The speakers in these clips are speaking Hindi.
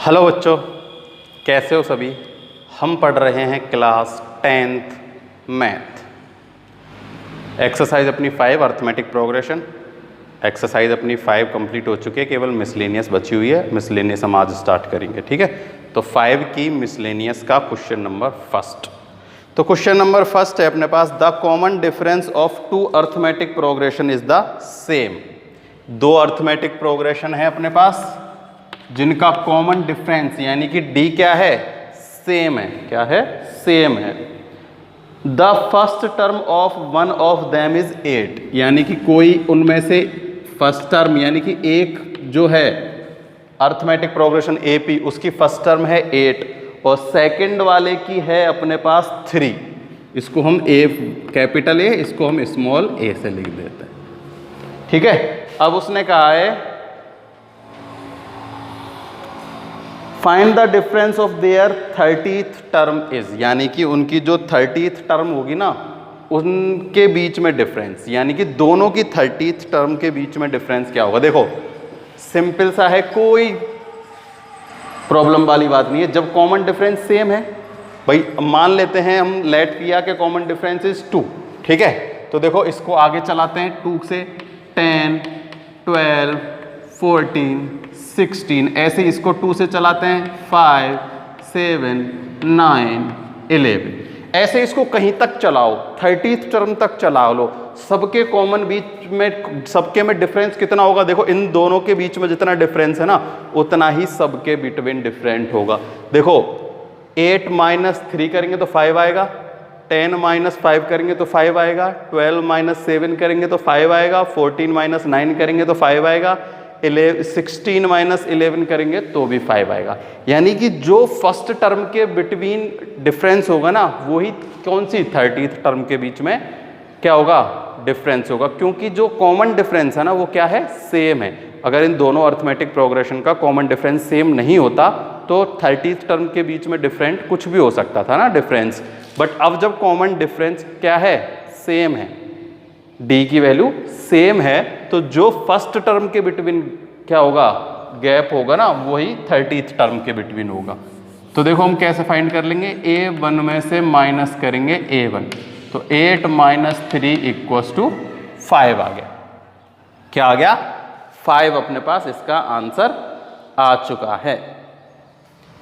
हेलो बच्चों, कैसे हो सभी। हम पढ़ रहे हैं क्लास 10th मैथ। एक्सरसाइज अपनी 5 अर्थमेटिक प्रोग्रेशन। एक्सरसाइज अपनी 5 कंप्लीट हो चुकी है, केवल मिसलेनियस बची हुई है। मिसलेनियस हम आज स्टार्ट करेंगे, ठीक है। तो 5 की मिसलेनियस का क्वेश्चन नंबर फर्स्ट। तो क्वेश्चन नंबर फर्स्ट है अपने पास, the common difference of 2 arithmetic progression is the same. 2 arithmetic progression है अपने पास जिनका कॉमन डिफरेंस यानी कि डी क्या है, सेम है। क्या है, सेम है। The first term of one of them is 8, यानी कि कोई उनमें से फर्स्ट टर्म यानी कि एक जो है अर्थमेटिक प्रोग्रेशन एपी, उसकी फर्स्ट टर्म है 8 और सेकंड वाले की है अपने पास 3। इसको हम ए कैपिटल ए, इसको हम स्मॉल ए से लिख देते हैं, ठीक है। अब उसने कहा है find the difference of their 30th term is, यानी कि उनकी जो 30th टर्म होगी ना उनके बीच में डिफरेंस, यानी कि दोनों की 30th टर्म के बीच में डिफरेंस क्या होगा। देखो सिंपल सा है, कोई प्रॉब्लम वाली बात नहीं है। जब कॉमन डिफरेंस सेम है, भाई मान लेते हैं हम लेट किया कि कॉमन डिफरेंस इज 2, ठीक है। तो देखो इसको आगे चलाते हैं 2 से 10, 12, 14, 16, ऐसे इसको 2 से चलाते हैं 5, 7, 9, 11, ऐसे इसको कहीं तक चलाओ, 30th टर्म तक चला लो। सबके कॉमन बीच में, सबके में डिफरेंस कितना होगा। देखो इन दोनों के बीच में जितना डिफरेंस है ना उतना ही सबके बिटवीन डिफरेंट होगा। देखो 8 - 3 करेंगे तो 5 आएगा, 10 - 5 करेंगे तो 5 आएगा, 12 - 7 करेंगे तो 5 आएगा, 14 - 9 करेंगे तो 5 आएगा, 16 - 11 करेंगे तो भी 5 आएगा। यानी कि जो फर्स्ट टर्म के बिटवीन डिफरेंस होगा ना वही कौन सी 30th टर्म के बीच में क्या होगा, डिफरेंस होगा। क्योंकि जो कॉमन डिफरेंस है ना वो क्या है, सेम है। अगर इन दोनों अर्थमेटिक प्रोग्रेशन का कॉमन डिफरेंस सेम नहीं होता तो 30th टर्म के बीच में डिफरेंट कुछ भी हो सकता था ना डिफरेंस। बट अब जब कॉमन डिफरेंस क्या है, सेम है, डी की वैल्यू सेम है, तो जो फर्स्ट टर्म के बिटवीन क्या होगा, गैप होगा ना वही 30th टर्म के बिटवीन होगा। तो देखो हम कैसे फाइंड कर लेंगे, A1 में से माइनस करेंगे A1, तो 8 - 3 = 5 आ गया। क्या आ गया, 5 अपने पास इसका आंसर आ चुका है।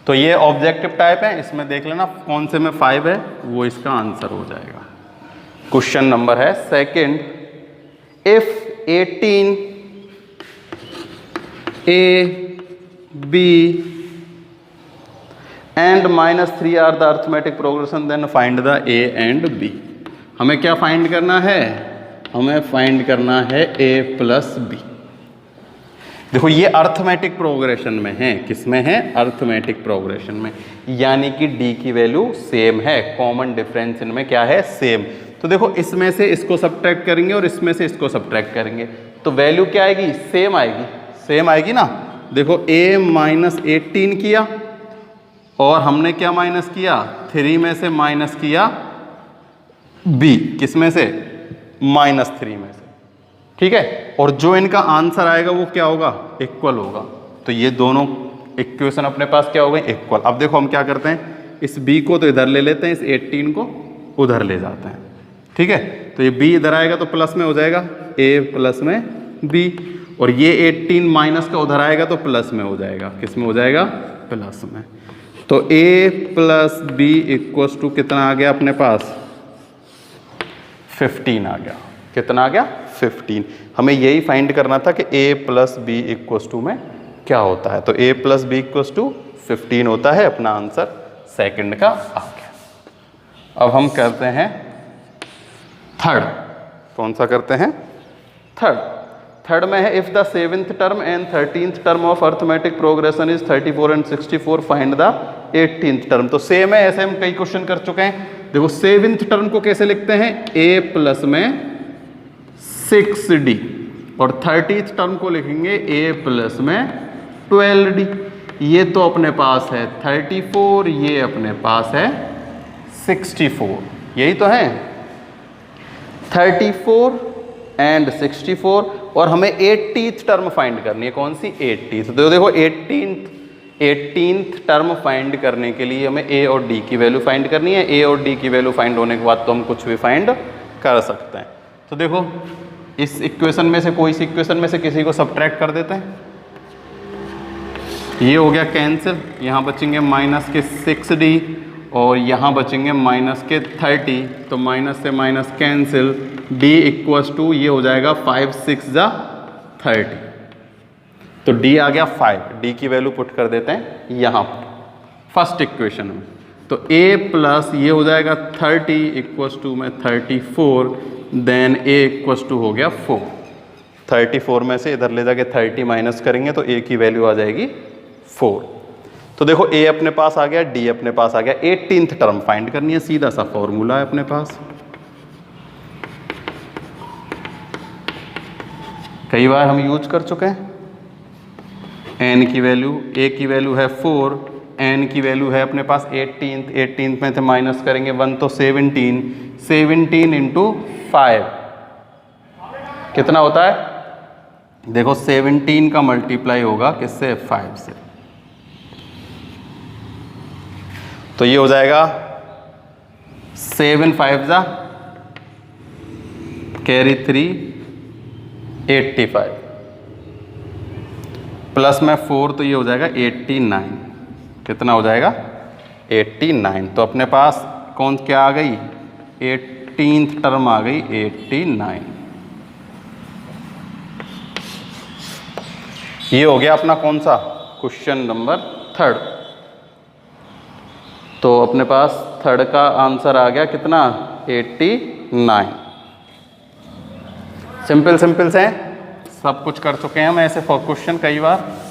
तो ये ऑब्जेक्टिव टाइप है, इसमें देख लेना कौन से में 5 है वो इसका आंसर हो जाएगा। क्वेश्चन नंबर है second, if 18 A, B and -3 are the arithmetic progression, then find the A and B। हमें क्या फाइंड करना है, हमें फाइंड करना है A + B। देखो ये अर्थमेटिक प्रोग्रेशन में है, किसमें है, अर्थमेटिक प्रोग्रेशन में, यानी कि D की वैल्यू सेम है, कॉमन डिफरेंस इनमें क्या है, सेम। तो देखो इसमें से इसको सब्ट्रैक्ट करेंगे और इसमें से इसको सब्ट्रैक्ट करेंगे तो वैल्यू क्या आएगी, सेम आएगी, सेम आएगी ना। देखो A - 18 किया और हमने क्या माइनस किया, 3 में से माइनस किया B, किस में से, -3 में से, ठीक है। और जो इनका आंसर आएगा वो क्या होगा, इक्वल होगा। तो ये दोनों इक्वेशन अपने पास क्या हो गए, इक्वल। अब देखो हम क्या करते हैं, इस B को तो इधर ले लेते हैं, इस 18 को उधर ले जाते हैं, ठीक है। तो ये B इधर आएगा तो प्लस में हो जाएगा, A प्लस में B, और ये 18 माइनस का उधर आएगा तो प्लस में हो जाएगा, किस में हो जाएगा, प्लस में। तो A + B = कितना आ गया अपने पास, 15 आ गया। कितना आ गया, 15। हमें यही फाइंड करना था कि A + B = में क्या होता है। तो A + B = 15 होता है, अपना आंसर सेकंड का आ गया। अब हम करते हैं थर्ड। कौन सा करते हैं, थर्ड में है, if the 7th term and 13th term of arithmetic progression is 34 and 64, find the 18th term. तो सेम है, ऐसे हम कई क्वेश्चन कर चुके हैं। देखो 7th टर्म को कैसे लिखते हैं, A + में 6D, और 30th टर्म को लिखेंगे A + में 12D। ये तो अपने पास है 34, ये अपने पास है 64, यही तो है 34 एंड 64, और हमें 80th टर्म फाइंड करनी है। कौन सी, 80th। तो देखो 18th टर्म फाइंड करने के लिए हमें ए और डी की वैल्यू फाइंड करनी है। ए और डी की वैल्यू फाइंड होने के बाद तो हम कुछ भी फाइंड कर सकते हैं। तो देखो इस इक्वेशन में से कोई सी इक्वेशन में से किसी को सब्ट्रैक्ट कर देते हैं। ये हो गया कैंसिल, यहाँ बचेंगे माइनस के 6d और यहाँ बचेंगे माइनस के 30, तो माइनस से minus cancel, d equals to ये हो जाएगा 5 6 जा 30, तो d आ गया 5। d की वैल्यू पुट कर देते हैं यहाँ पर फर्स्ट इक्वेशन में, तो a प्लस ये हो जाएगा 30 इक्वल्स टू में 34, देन a इक्वल्स टू हो गया 4। 34 में से इधर ले जाके 30 माइनस करेंगे तो a की वैल्यू आ जाएगी 4। तो देखो a अपने पास आ गया, d अपने पास आ गया। 18th टर्म फाइंड करनी है, सीधा सा फॉर्मूला है अपने पास, कई बार हम यूज कर चुके हैं। n की वैल्यू, a की वैल्यू है 4, n की वैल्यू है अपने पास 18th में से माइनस करेंगे 1 तो 17 इंटू 5 कितना होता है? देखो 17 का मल्टीप्लाई होगा किससे? 5 से, तो ये हो जाएगा 7 5 जा कैरी 3 85 प्लस में 4 तो ये हो जाएगा 89। कितना हो जाएगा? 89। तो अपने पास कौन क्या आ गई? 18th टर्म आ गई 89। ये हो गया अपना कौन सा? Question number 3। तो अपने पास 3 का आंसर आ गया कितना? 89। सिंपल से सब कुछ कर चुके हैं हम ऐसे फॉर क्वेश्चन कई बार।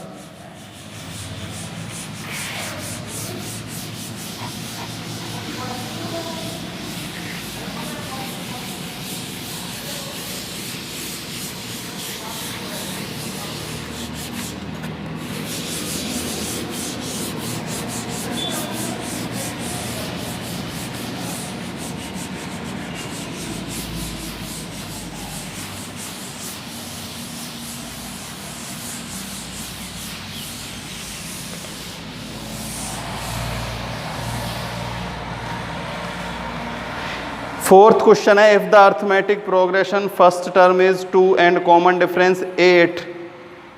फोर्थ क्वेश्चन है, if the arithmetic progression first term is 2 and common difference 8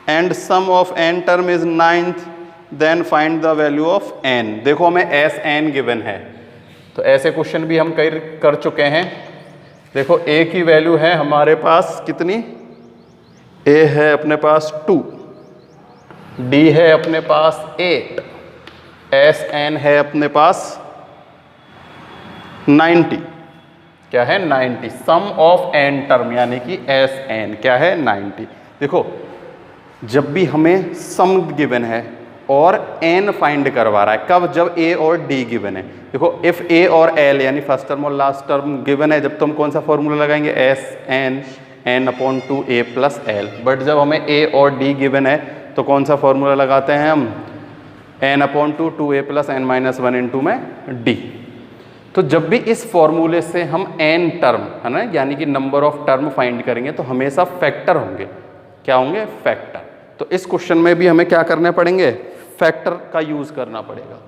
and sum of n term is 9th, then find the value of n। देखो हमें एस एन गिवन है, तो ऐसे क्वेश्चन भी हम कई कर चुके हैं। देखो a की वैल्यू है हमारे पास कितनी? a है अपने पास 2, d है अपने पास 8, एस एन है अपने पास 90। क्या है? 90। सम ऑफ n टर्म यानी कि एस एन क्या है? 90। देखो जब भी हमें सम गिवन है और n फाइंड करवा रहा है, कब? जब a और d गिवन है। देखो इफ a और l यानी फर्स्ट टर्म और लास्ट टर्म गिवन है, जब तो हम कौन सा फॉर्मूला लगाएंगे? S N n/2 a plus l। But जब हमें a और d गिवन है तो कौन सा फॉर्मूला लगाते हैं हम? n/2 2a plus n-1 into में d। तो जब भी इस फॉर्मूले से हम n टर्म है ना, यानी कि नंबर ऑफ टर्म फाइंड करेंगे तो हमेशा फैक्टर होंगे। क्या होंगे? फैक्टर। तो इस क्वेश्चन में भी हमें क्या करने पड़ेंगे? फैक्टर का यूज करना पड़ेगा।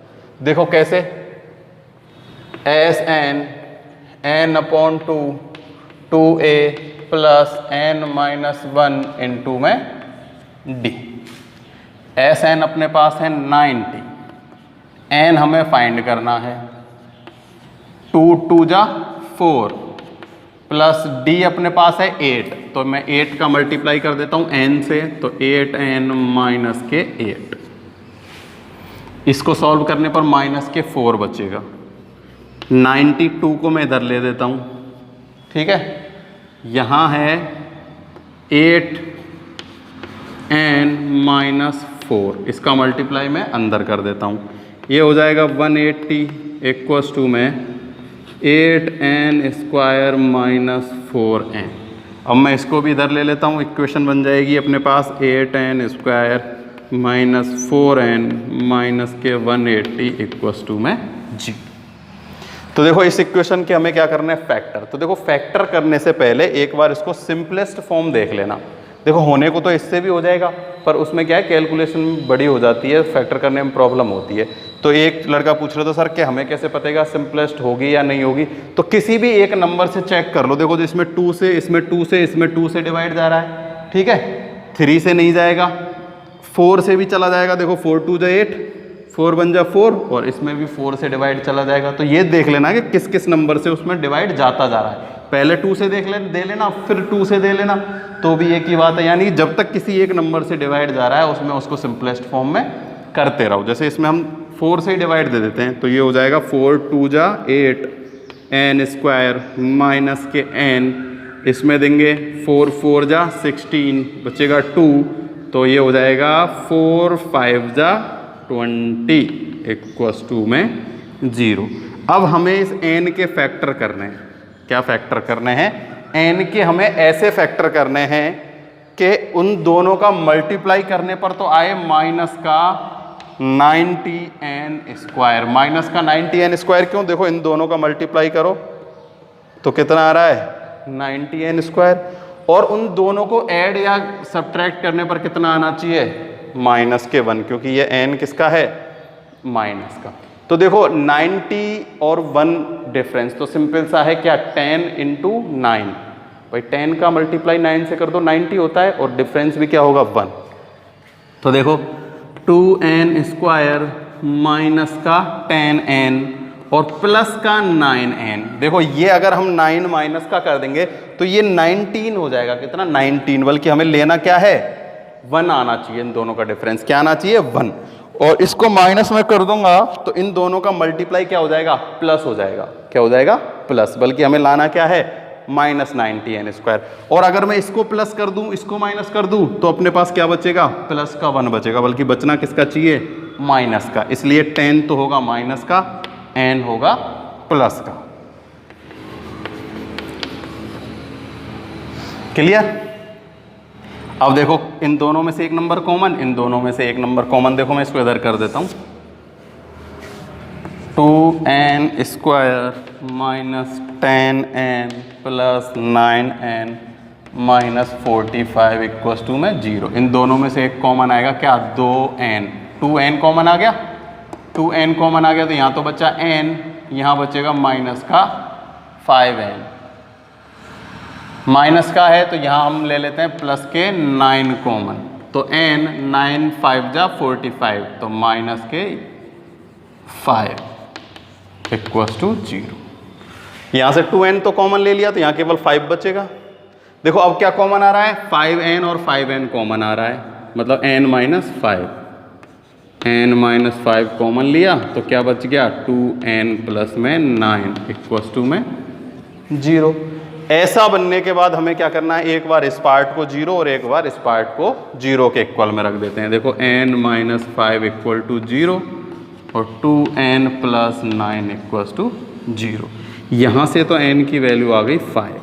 देखो कैसे? S N n/2 2a plus n-1 into में d। एस एन अपने पास है 90, n हमें फाइंड करना है, 2 2 जा 4 प्लस d अपने पास है 8, तो मैं 8 का मल्टीप्लाई कर देता हूँ n से, तो 8n माइनस के 8। इसको सॉल्व करने पर माइनस के 4 बचेगा। 92 को मैं इधर ले देता हूँ, ठीक है। यहाँ है 8n माइनस 4, इसका मल्टीप्लाई मैं अंदर कर देता हूँ। ये हो जाएगा 180 इक्वल्स टू में 8n स्क्वायर माइनस 4n। अब मैं इसको भी इधर ले लेता हूँ, इक्वेशन बन जाएगी अपने पास 8n square minus 4n minus के 180 इक्वल्स टू में g। तो देखो इस इक्वेशन के हमें क्या करना है? फैक्टर। तो देखो फैक्टर करने से पहले एक बार इसको सिंपलेस्ट फॉर्म देख लेना। देखो होने को तो इससे भी हो जाएगा, पर उसमें क्या है कैलकुलेशन बड़ी हो जाती है, फैक्टर करने में प्रॉब्लम होती है। तो एक लड़का पूछ रहा था सर कि हमें कैसे पतेगा सिंपलेस्ट होगी या नहीं होगी। तो किसी भी एक नंबर से चेक कर लो। देखो इसमें 2 से, इसमें 2 से, इसमें 2 से डिवाइड जा रहा है, ठीक है, 3 से नहीं जाएगा, 4 से भी चला जाएगा। देखो 4 2 जा 8, 4 1 जा 4, और इसमें भी 4 से डिवाइड चला जाएगा। तो ये देख लेना कि किस किस नंबर से उसमें डिवाइड जाता जा रहा है। पहले 2 से दे लेना, फिर 2 से दे लेना, तो भी एक ही बात है। यानी जब तक किसी एक नंबर से डिवाइड जा रहा है उसमें उसको सिंपलेस्ट फॉर्म में करते रहो। जैसे इसमें हम 4 से ही डिवाइड दे देते हैं, तो ये हो जाएगा 4 2 जा 8 n स्क्वायर माइनस के n, इसमें देंगे 4 4 जा 16, बचेगा 2, तो ये हो जाएगा 4 5 जा 20 इक्वल्स टू में 0। अब हमें इस n के फैक्टर करने हैं। क्या फैक्टर करने हैं? n के हमें ऐसे फैक्टर करने हैं कि उन दोनों का मल्टीप्लाई करने पर तो आए माइनस का 90n स्क्वायर। माइनस का 90n स्क्वायर क्यों? देखो इन दोनों का मल्टीप्लाई करो तो कितना आ रहा है 90n स्क्वायर, और उन दोनों को ऐड या सब्ट्रैक्ट करने पर कितना आना चाहिए माइनस के 1, क्योंकि ये n किसका है माइनस का। तो देखो 90 और 1 डिफरेंस तो सिंपल सा है, क्या 10 इंटू 9, भाई 10 का मल्टीप्लाई 9 से कर दो 90 होता है, और डिफरेंस भी क्या होगा 1। तो देखो 2n स्क्वायर माइनस का 10n और प्लस का 9n। देखो ये अगर हम 9 माइनस का कर देंगे तो ये 19 हो जाएगा। कितना 19, बल्कि हमें लेना क्या है 1 आना चाहिए। इन दोनों का डिफरेंस क्या आना चाहिए 1, और इसको माइनस में कर दूंगा तो इन दोनों का मल्टीप्लाई क्या हो जाएगा प्लस हो जाएगा। क्या हो जाएगा प्लस, बल्कि हमें लाना क्या है माइनस 90n स्क्वायर। और अगर मैं इसको प्लस कर दूं, इसको माइनस कर दूं, तो अपने पास क्या बचेगा प्लस का 1 बचेगा, बल्कि बचना किसका चाहिए माइनस का। इसलिए 10 तो होगा माइनस का, n होगा प्लस का। क्लियर? अब देखो इन दोनों में से एक नंबर कॉमन, इन दोनों में से एक नंबर कॉमन। देखो मैं इसको इधर कर देता हूं, 2n square minus 10n plus 9n minus 45 equals to में 0। इन दोनों में से एक कॉमन आएगा, क्या 2n, 2n कॉमन आ गया, 2n कॉमन आ गया, तो यहाँ तो बचा n, यहाँ बचेगा माइनस का 5n। माइनस का है तो यहाँ हम ले लेते हैं प्लस के 9 कॉमन, तो n 9 5 जा 45, तो माइनस के 5 इक्वल्स टू 0। यहाँ से 2n तो कॉमन ले लिया तो यहाँ केवल 5 बचेगा। देखो अब क्या कॉमन आ रहा है 5n और 5n कॉमन आ रहा है, मतलब n minus 5, n minus 5 common लिया तो क्या बच गया 2n प्लस में 9 इक्वल्स टू में 0। ऐसा बनने के बाद हमें क्या करना है, एक बार इस पार्ट को 0 और एक बार इस पार्ट को 0 के इक्वल में रख देते हैं। देखो n माइनस 5 इक्वल टू 0 और 2n प्लस 9 इक्वल्स टू 0। यहाँ से तो n की वैल्यू आ गई 5,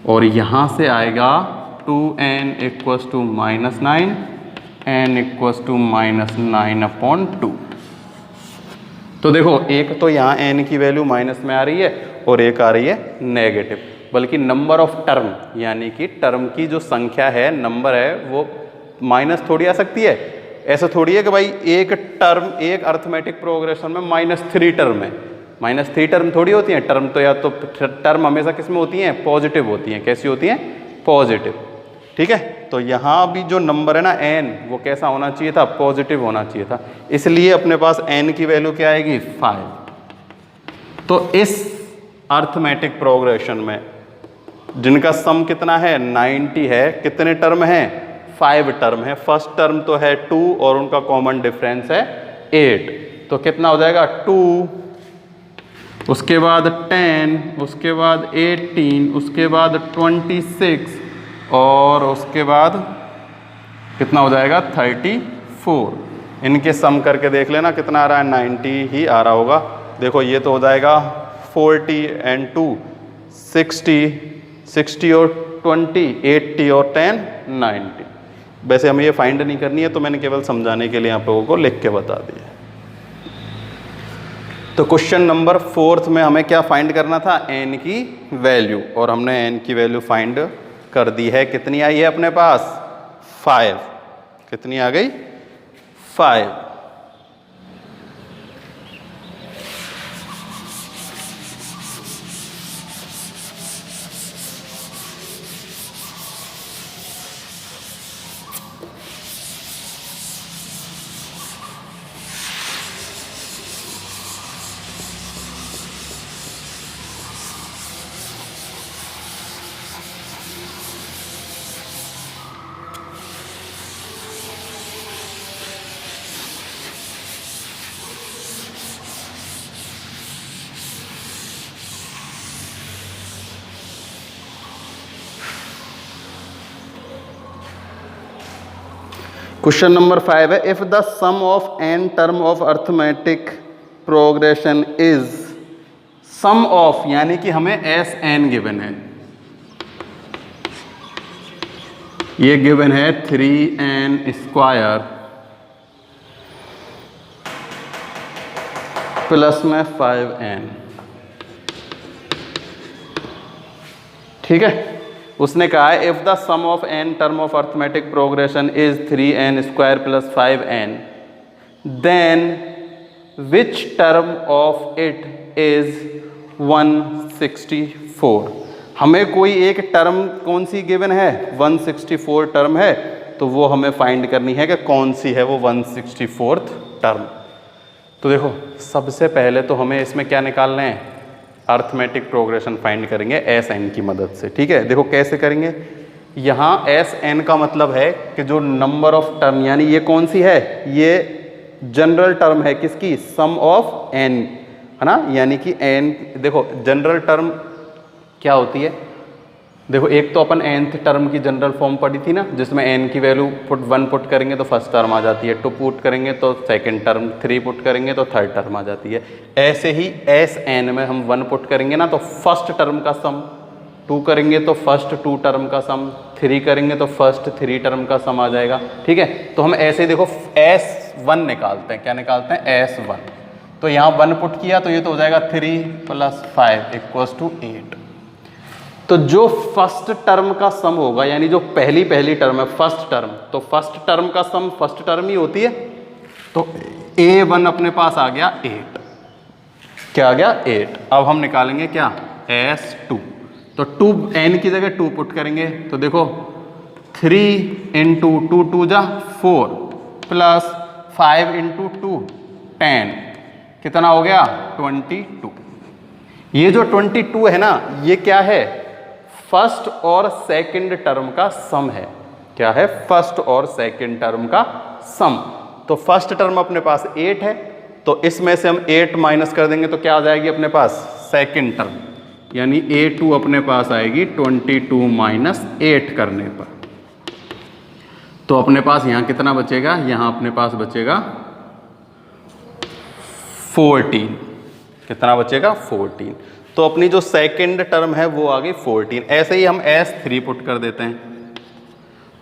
और यहाँ से आएगा 2n equals to minus 9, n equals to minus 9/2। तो देखो एक तो यहाँ n की वैल्यू माइनस में आ रही है और एक आ रही है नेगेटिव, बल्कि नंबर ऑफ टर्म यानी कि टर्म की जो संख्या है नंबर है वो माइनस थोड़ी आ सकती है। ऐसा थोड़ी है कि भाई एक टर्म एक अर्थमेटिक प्रोग्रेशन में -3 टर्म है, -3 टर्म थोड़ी होती हैं। टर्म तो या तो टर्म हमेशा किस में होती हैं पॉजिटिव होती हैं। कैसी होती हैं पॉजिटिव, ठीक है। तो यहाँ भी जो नंबर है ना n वो कैसा होना चाहिए था पॉजिटिव होना चाहिए था, इसलिए अपने पास n की वैल्यू क्या आएगी 5। तो इस अर्थमेटिक प्रोग्रेशन में जिनका सम कितना है 90 है, कितने टर्म हैं 5 टर्म है। फर्स्ट टर्म तो है 2 और उनका कॉमन डिफरेंस है 8, तो कितना हो जाएगा 2, उसके बाद 10, उसके बाद 18, उसके बाद 26 और उसके बाद कितना हो जाएगा 34। इनके सम करके देख लेना कितना आ रहा है 90 ही आ रहा होगा। देखो ये तो हो जाएगा 40 and 2 60, 60 और 20 80 और 10 90। वैसे हमें ये फाइंड नहीं करनी है, तो मैंने केवल समझाने के लिए आप लोगों को लिख के बता दिया। तो क्वेश्चन नंबर 4 में हमें क्या फाइंड करना था n की वैल्यू, और हमने n की वैल्यू फाइंड कर दी है, कितनी आई है अपने पास 5, कितनी आ गई 5। क्वेश्चन नंबर 5 है, if the sum of n term of arithmetic progression is sum of, यानी कि हमें एस एन गिवन है, ये गिवन है 3n स्क्वायर प्लस में 5n, ठीक है। उसने कहा है if the sum of n term of arithmetic progression is 3n square plus 5n, then which term of it is 164। हमें कोई एक टर्म कौन सी गिवन है, 164 टर्म है, तो वो हमें फाइंड करनी है कि कौन सी है वो 164th टर्म। तो देखो सबसे पहले तो हमें इसमें क्या निकालना है, अर्थमेटिक प्रोग्रेशन फाइंड करेंगे एस एन की मदद से, ठीक है। देखो कैसे करेंगे, यहाँ एस एन का मतलब है कि जो नंबर ऑफ टर्म, यानी ये कौन सी है, ये जनरल टर्म है किसकी, सम ऑफ एन, है ना। यानी कि एन, देखो जनरल टर्म क्या होती है, देखो एक तो अपन nth टर्म की जनरल फॉर्म पढ़ी थी ना, जिसमें n की वैल्यू 1 पुट करेंगे तो फर्स्ट टर्म आ जाती है, 2 पुट करेंगे तो सेकंड टर्म, 3 पुट करेंगे तो थर्ड टर्म आ जाती है। ऐसे ही एस एन में हम 1 पुट करेंगे ना तो फर्स्ट टर्म का सम, 2 करेंगे तो फर्स्ट 2 टर्म का सम, 3 करेंगे तो फर्स्ट 3 टर्म का सम आ जाएगा, ठीक है। तो हम ऐसे ही देखो S1 निकालते हैं, क्या निकालते हैं S1, तो यहाँ 1 पुट किया तो ये तो हो जाएगा 3 + 5 = 8। तो जो फर्स्ट टर्म का सम होगा, यानी जो पहली टर्म है फर्स्ट टर्म, तो फर्स्ट टर्म का सम फर्स्ट टर्म ही होती है, तो A1 अपने पास आ गया 8, क्या आ गया 8। अब हम निकालेंगे क्या S2, तो 2 n की जगह 2 पुट करेंगे, तो देखो 3 × 2 2 जा 4 प्लस 5 × 2 10, कितना हो गया 22। ये जो 22 है ना, ये क्या है, फर्स्ट और सेकंड टर्म का सम है, क्या है, फर्स्ट और सेकंड टर्म का सम। तो फर्स्ट टर्म अपने पास 8 है, तो इसमें से हम 8 माइनस कर देंगे तो क्या आ जाएगी अपने पास सेकंड टर्म, यानी A2 अपने पास आएगी 22 - 8 करने पर। तो अपने पास यहाँ कितना बचेगा, यहाँ अपने पास बचेगा 14, कितना बचेगा 14। तो अपनी जो सेकंड टर्म है वो आ गई 14। ऐसे ही हम S3 पुट कर देते हैं,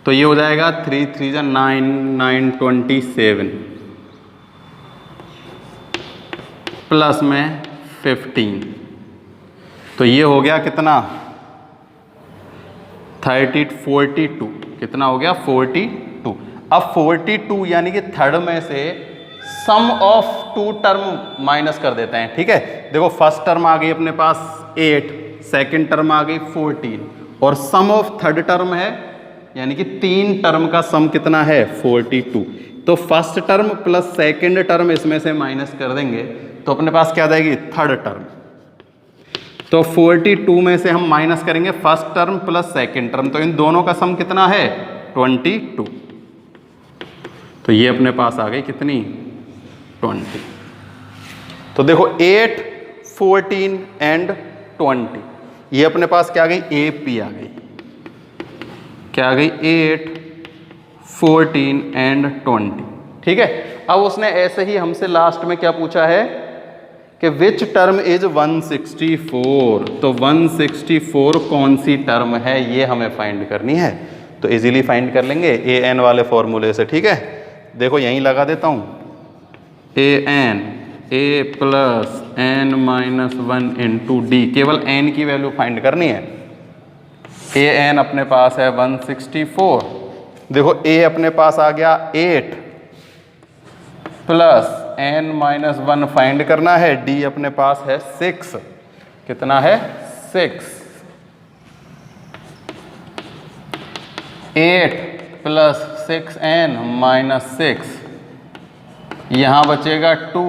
तो ये हो जाएगा 3 3 जा 9 9 27 प्लस में 15, तो ये हो गया कितना 42, कितना हो गया 42। अब 42 यानी कि थर्ड में से सम ऑफ 2 टर्म माइनस कर देते हैं, ठीक है। देखो फर्स्ट टर्म आ गई अपने पास 8, सेकंड टर्म आ गई 14, और सम ऑफ थर्ड टर्म है, यानी कि 3 टर्म का सम कितना है 42। तो first term plus second term इसमें से माइनस कर देंगे तो अपने पास क्या आ जाएगी थर्ड टर्म। तो 42 में से हम माइनस करेंगे first term plus second term, तो इन दोनों का सम कितना है 22। तो ये अपने पास आ गई कितनी 20। तो देखो 8 14 एंड 20, ये अपने पास क्या आ गई AP आ गई, क्या आ गई 8 14 एंड 20, ठीक है। अब उसने ऐसे ही हमसे लास्ट में क्या पूछा है कि विच टर्म इज 164, तो 164 कौन सी टर्म है ये हमें फाइंड करनी है। तो इजीली फाइंड कर लेंगे AN वाले फॉर्मूले से, ठीक है। देखो यहीं लगा देता हूँ AN A + n - 1 × D, केवल n की वैल्यू फाइंड करनी है। ए एन अपने पास है 164। देखो ए अपने पास आ गया 8 प्लस एन माइनस 1 फाइंड करना है। डी अपने पास है 6। कितना है? 6। 8 प्लस 6n माइनस 6, यहाँ बचेगा 2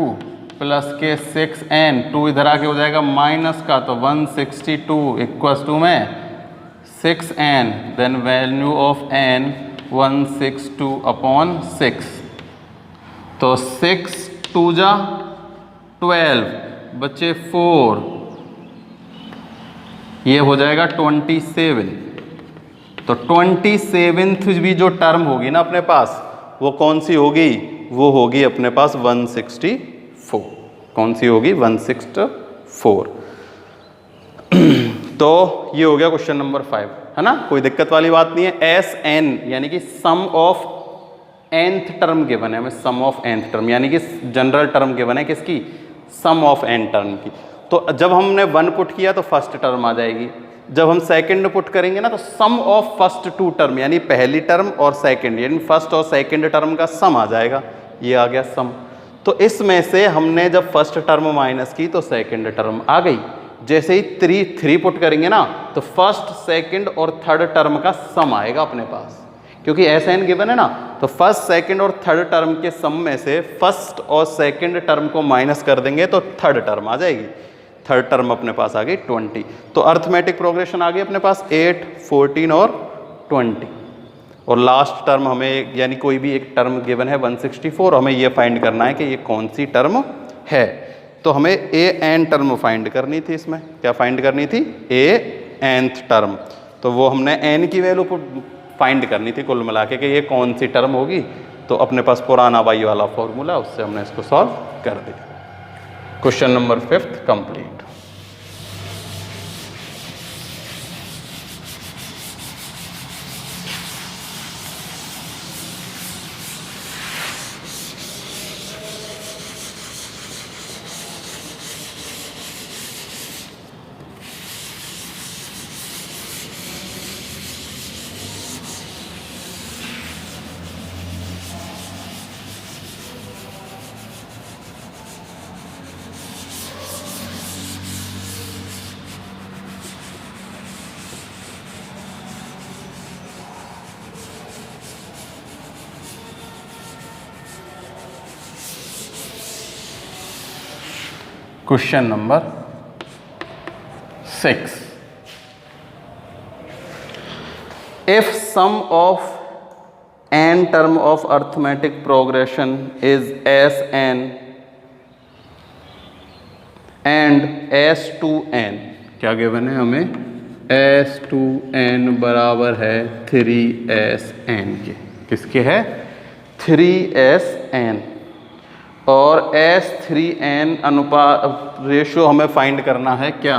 प्लस के 6n, 2 इधर आके हो जाएगा माइनस का, तो 162 इक्वल्स टू में 6n, then value of n 162 upon 6, तो 6 2 जा 12, बचे 4, ये हो जाएगा 27। तो 27th भी जो टर्म होगी ना अपने पास, वो कौन सी होगी? वो होगी अपने पास 164। कौन सी होगी? 164। तो ये हो गया क्वेश्चन नंबर 5, है ना? कोई दिक्कत वाली बात नहीं है। एस एन यानी कि सम ऑफ nth टर्म गिवन है हमें, सम ऑफ nth टर्म यानी कि जनरल टर्म गिवन है किसकी? सम ऑफ n टर्म की। तो जब हमने 1 पुट किया तो फर्स्ट टर्म आ जाएगी, जब हम सेकंड पुट करेंगे ना तो सम ऑफ फर्स्ट 2 टर्म यानी पहली टर्म और सेकंड, यानी फर्स्ट और सेकंड टर्म का सम आ जाएगा। ये आ गया सम। तो इसमें से हमने जब फर्स्ट टर्म माइनस की तो सेकंड टर्म आ गई। जैसे ही 3 पुट करेंगे ना तो फर्स्ट सेकंड और थर्ड टर्म का सम आएगा अपने पास, क्योंकि ऐसा एन गिवन है ना। तो फर्स्ट सेकंड और थर्ड टर्म के सम में से फर्स्ट और सेकंड टर्म को माइनस कर देंगे तो थर्ड टर्म आ जाएगी। थर्ड टर्म अपने पास आ गई 20। तो अर्थमेटिक प्रोग्रेशन आ गई अपने पास 8, 14 और 20। और लास्ट टर्म हमें यानी कोई भी एक टर्म गिवन है 164, हमें ये फाइंड करना है कि ये कौन सी टर्म है। तो हमें ए एन टर्म फाइंड करनी थी। इसमें क्या फाइंड करनी थी? ए एनथ टर्म। तो वो हमने एन की वैल्यू फाइंड करनी थी कुल मिला के कि ये कौन सी टर्म होगी। तो अपने पास पुराना वाई वाला फॉर्मूला, उससे हमने इसको सॉल्व कर दिया। Question number 5 complete. Question number 6. If sum of n term of arithmetic progression is Sn and S2n, क्या गिवन है हमें? S2n बराबर है 3Sn के। किसके है? 3Sn। और S3n अनुपात रेशो हमें फाइंड करना है क्या?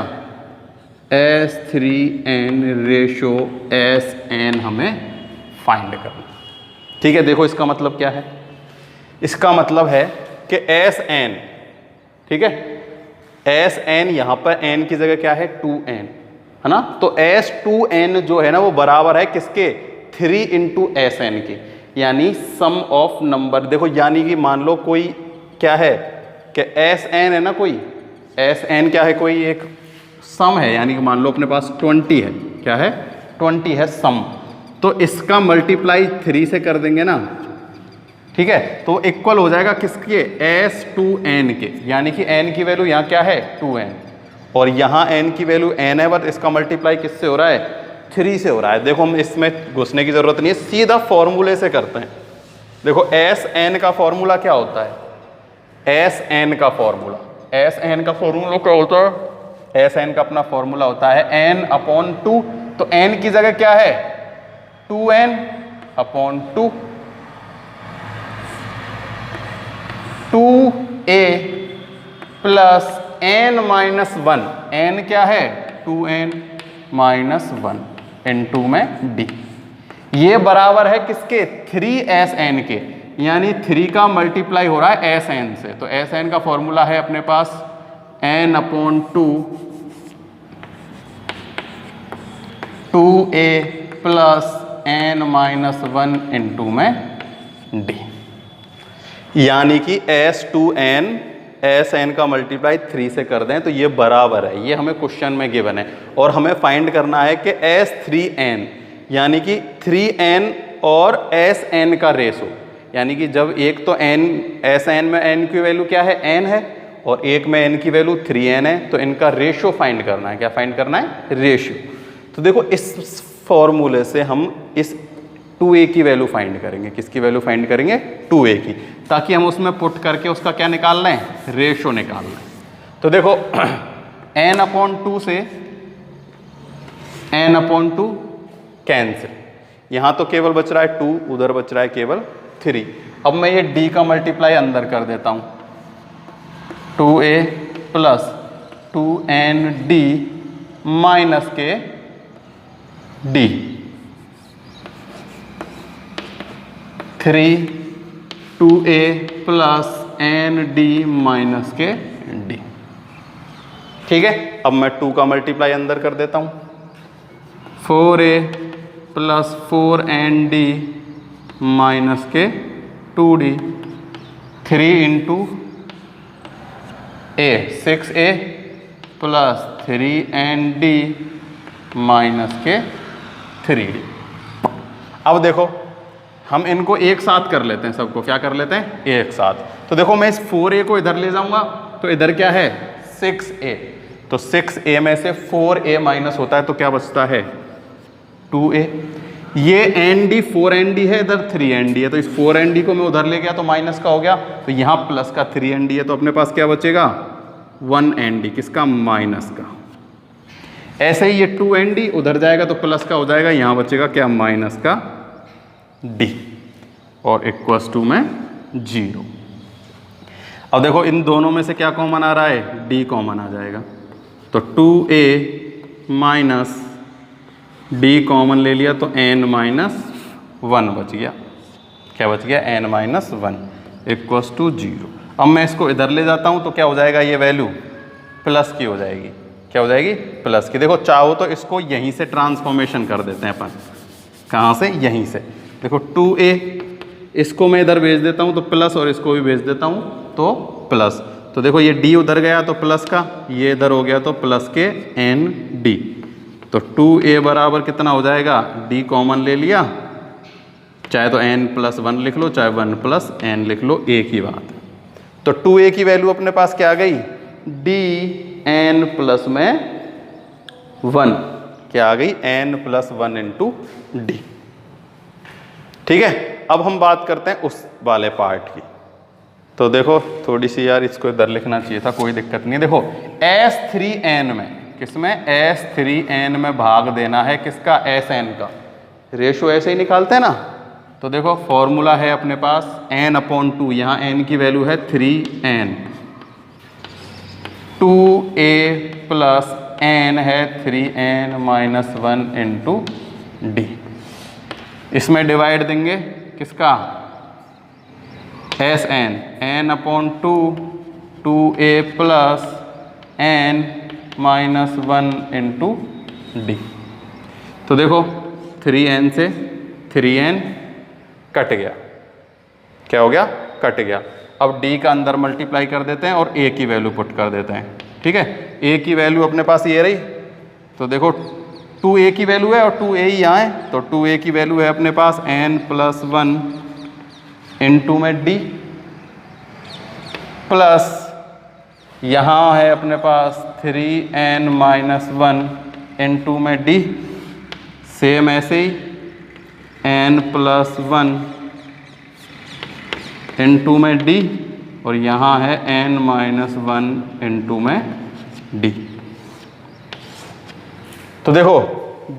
S3n रेशो Sn हमें फाइंड करना। ठीक है, देखो इसका मतलब क्या है? इसका मतलब है कि Sn, ठीक है, Sn यहाँ पर n की जगह क्या है? 2n, है ना। तो S2n जो है ना वो बराबर है किसके? 3 × Sn के, यानी सम ऑफ नंबर। देखो यानी कि मान लो कोई क्या है कि Sn है ना, कोई Sn क्या है? कोई एक सम है, यानी कि मान लो अपने पास 20 है। क्या है? 20 है सम। तो इसका मल्टीप्लाई 3 से कर देंगे ना, ठीक है, तो इक्वल हो जाएगा किसके? S2n के, यानी कि n की वैल्यू यहाँ क्या है? 2n, और यहाँ n की वैल्यू n है, बट इसका मल्टीप्लाई किससे हो रहा है? 3 से हो रहा है। देखो हम इसमें घुसने की जरूरत नहीं है, सीधा फॉर्मूले से करते हैं। देखो Sn का फॉर्मूला क्या होता है? Sn का फॉर्मूला, Sn का फॉर्मूला क्या होता है? Sn का अपना फॉर्मूला होता है n/2। तो n की जगह क्या है? 2n/2, 2a plus n-1। n क्या है? 2n-1 n2 में d। ये बराबर है किसके? 3Sn के, यानी 3 का मल्टीप्लाई हो रहा है Sn से। तो Sn का फॉर्मूला है अपने पास n/2 2a plus n minus 1 into में d, यानी कि Sn का मल्टीप्लाई 3 से कर दें तो ये बराबर है, ये हमें क्वेश्चन में गिवन है। और हमें फाइंड करना है कि S3n यानी कि 3n और Sn का रेशो, यानी कि जब एक तो n Sn में n की वैल्यू क्या है, n है, और एक में n की वैल्यू 3n है, तो इनका रेशो फाइंड करना है। क्या फाइंड करना है, रेशियो। तो देखो इस फॉर्मूले से हम इस 2a की वैल्यू फाइंड करेंगे। किसकी वैल्यू फाइंड करेंगे, 2a की, ताकि हम उसमें पुट करके उसका क्या निकाल लें, रेशो निकाल लें। तो देखो n/2 से n/2 कैंसिल, यहाँ तो केवल बच रहा है 2, उधर बच रहा है केवल 3। अब मैं ये d का मल्टीप्लाई अंदर कर देता हूँ, 2a plus 2n d minus के d, 3 2a plus n d minus के d। ठीक है, अब मैं 2 का मल्टीप्लाई अंदर कर देता हूँ, 4a plus 4n d minus के 2d, 3 into a 6a plus 3n d minus के 3d। अब देखो हम इनको एक साथ कर लेते हैं, सबको क्या कर लेते हैं, एक साथ। तो देखो मैं इस 4a को इधर ले जाऊंगा तो इधर क्या है 6a, तो 6a में से 4a माइनस होता है तो क्या बचता है 2a। ये nd 4nd है, इधर 3nd है, तो इस 4nd को मैं उधर ले गया तो माइनस का हो गया, तो यहाँ प्लस का 3nd है, तो अपने पास क्या बचेगा 1nd, किसका, माइनस का। ऐसे ही ये 2nd उधर जाएगा तो प्लस का हो जाएगा, यहाँ बचेगा क्या, माइनस का d, और इक्वल्स टू में 0। अब देखो इन दोनों में से क्या कॉमन आ रहा है, d कॉमन आ जाएगा, तो 2a माइनस d कॉमन ले लिया तो n माइनस 1 बच गया। क्या बच गया, n माइनस 1 इक्वल्स टू 0। अब मैं इसको इधर ले जाता हूँ तो क्या हो जाएगा, ये वैल्यू प्लस की हो जाएगी। क्या हो जाएगी, प्लस की। देखो चाहो तो इसको यहीं से ट्रांसफॉर्मेशन कर देते हैं अपन, कहाँ से, यहीं से। देखो 2a इसको मैं इधर भेज देता हूँ तो प्लस, और इसको भी भेज देता हूँ तो प्लस। तो देखो ये d उधर गया तो प्लस का, ये इधर हो गया तो प्लस के nd, तो 2a बराबर कितना हो जाएगा, d कॉमन ले लिया, चाहे तो n प्लस 1 लिख लो, चाहे 1 प्लस n लिख लो, एक ही बात। तो 2a की वैल्यू अपने पास क्या आ गई, d n प्लस में 1, क्या आ गई, n प्लस 1 इंटू d। ठीक है, अब हम बात करते हैं उस वाले पार्ट की। तो देखो थोड़ी सी यार इसको इधर लिखना चाहिए था, कोई दिक्कत नहीं। देखो S3n में, किसमें, S3n में भाग देना है किसका, Sn का। रेशो ऐसे ही निकालते हैं ना। तो देखो फॉर्मूला है अपने पास n/2, यहाँ n की वैल्यू है 3n, 2a प्लस n है 3n माइनस 1 इंटू d। इसमें डिवाइड देंगे किसका, Sn, n/2 2a plus n minus 1 into d। तो देखो 3n से 3n कट गया, क्या हो गया, कट गया। अब d का अंदर मल्टीप्लाई कर देते हैं और a की वैल्यू पुट कर देते हैं। ठीक है, a की वैल्यू अपने पास ये रही, तो देखो 2a की वैल्यू है और 2a ही यहाँ है, तो 2a की वैल्यू है अपने पास n प्लस 1 इंटू में d, प्लस यहाँ है अपने पास 3n माइनस 1 इंटू में d, सेम ऐसे ही n प्लस 1 इंटू में d, और यहाँ है n माइनस 1 इंटू में d। तो देखो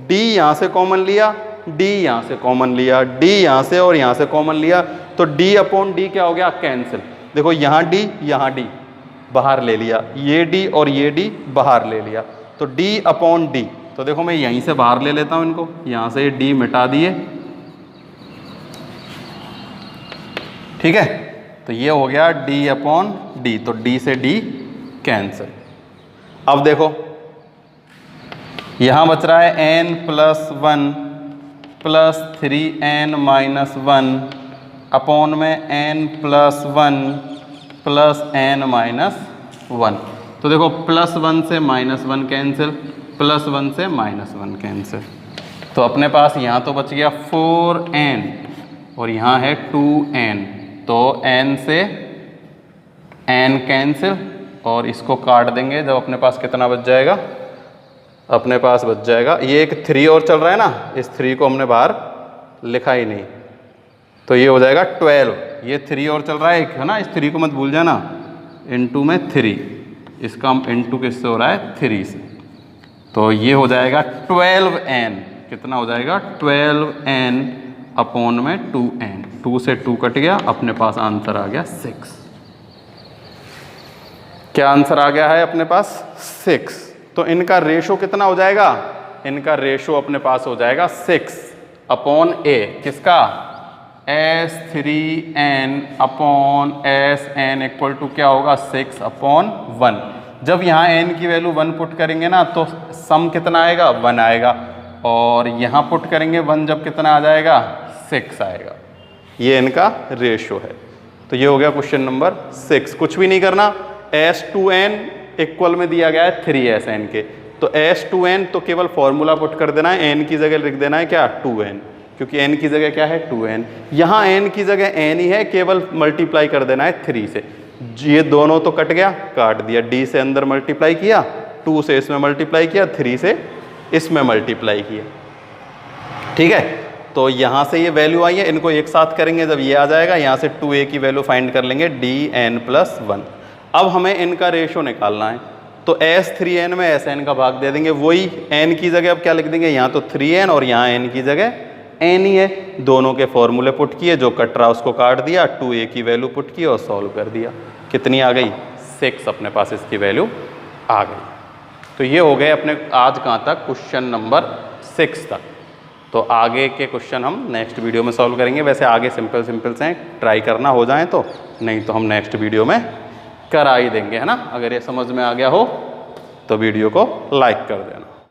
d यहाँ से कॉमन लिया, d यहाँ से कॉमन लिया, d यहाँ से और यहाँ से कॉमन लिया, तो d अपॉन d क्या हो गया, कैंसिल। देखो यहाँ d बाहर ले लिया, ये d और ये d बाहर ले लिया, तो d अपॉन d। तो देखो मैं यहीं से बाहर ले लेता हूँ इनको, यहाँ से d मिटा दिए। ठीक है, तो ये हो गया d अपॉन d, तो d से d कैंसिल। अब देखो यहाँ बच रहा है n plus 1 plus 3n minus 1 upon में n plus 1 plus n minus 1। तो देखो प्लस 1 से माइनस 1 कैंसिल, प्लस 1 से माइनस 1 कैंसिल, तो अपने पास यहाँ तो बच गया 4n और यहाँ है 2n, तो n से n कैंसिल और इसको काट देंगे जब अपने पास कितना बच जाएगा, अपने पास बच जाएगा, ये एक 3 और चल रहा है ना, इस 3 को हमने बाहर लिखा ही नहीं, तो ये हो जाएगा 12। ये 3 और चल रहा है एक, है ना, इस 3 को मत भूल जाना, इनटू में 3, इसका हम इनटू किससे हो रहा है, 3 से, तो ये हो जाएगा 12n। कितना हो जाएगा, 12n अपॉन में 2n, 2 से 2 कट गया, अपने पास आंसर आ गया 6। क्या आंसर आ गया है अपने पास, 6। तो इनका रेशो कितना हो जाएगा, इनका रेशो अपने पास हो जाएगा 6 अपॉन a, किसका, S3n upon Sn equal to क्या होगा, 6 अपॉन 1। जब यहाँ n की वैल्यू 1 पुट करेंगे ना तो सम कितना आएगा, 1 आएगा, और यहाँ पुट करेंगे 1 जब कितना आ जाएगा, 6 आएगा। ये इनका रेशो है। तो ये हो गया क्वेश्चन नंबर 6। कुछ भी नहीं करना, S2n इक्वल में दिया गया है 3Sn के, तो S2n तो केवल फॉर्मूला पुट कर देना है, n की जगह लिख देना है क्या, 2n, क्योंकि n की जगह क्या है, 2n। यहाँ n की जगह n ही है, केवल मल्टीप्लाई कर देना है 3 से। ये दोनों तो कट गया, काट दिया, d से अंदर मल्टीप्लाई किया, 2 से इसमें मल्टीप्लाई किया, 3 से इसमें मल्टीप्लाई किया, ठीक है। तो यहाँ से ये वैल्यू आई है, इनको एक साथ करेंगे, जब ये आ जाएगा यहाँ से 2a की वैल्यू फाइंड कर लेंगे, dn प्लस 1। अब हमें इनका रेशो निकालना है, तो S3n में Sn का भाग दे देंगे, वही n की जगह अब क्या लिख देंगे, यहाँ तो 3n और यहाँ n की जगह n ही है, दोनों के फॉर्मूले पुट किए, जो कट रहा उसको काट दिया, 2a की वैल्यू पुट की और सॉल्व कर दिया। कितनी आ गई, 6 अपने पास इसकी वैल्यू आ गई। तो ये हो गए अपने आज कहाँ तक, क्वेश्चन नंबर 6 तक। तो आगे के क्वेश्चन हम नेक्स्ट वीडियो में सॉल्व करेंगे। वैसे आगे सिंपल सिंपल से ट्राई करना हो जाए तो, नहीं तो हम नेक्स्ट वीडियो में करा ही देंगे, है ना। अगर ये समझ में आ गया हो तो वीडियो को लाइक कर देना।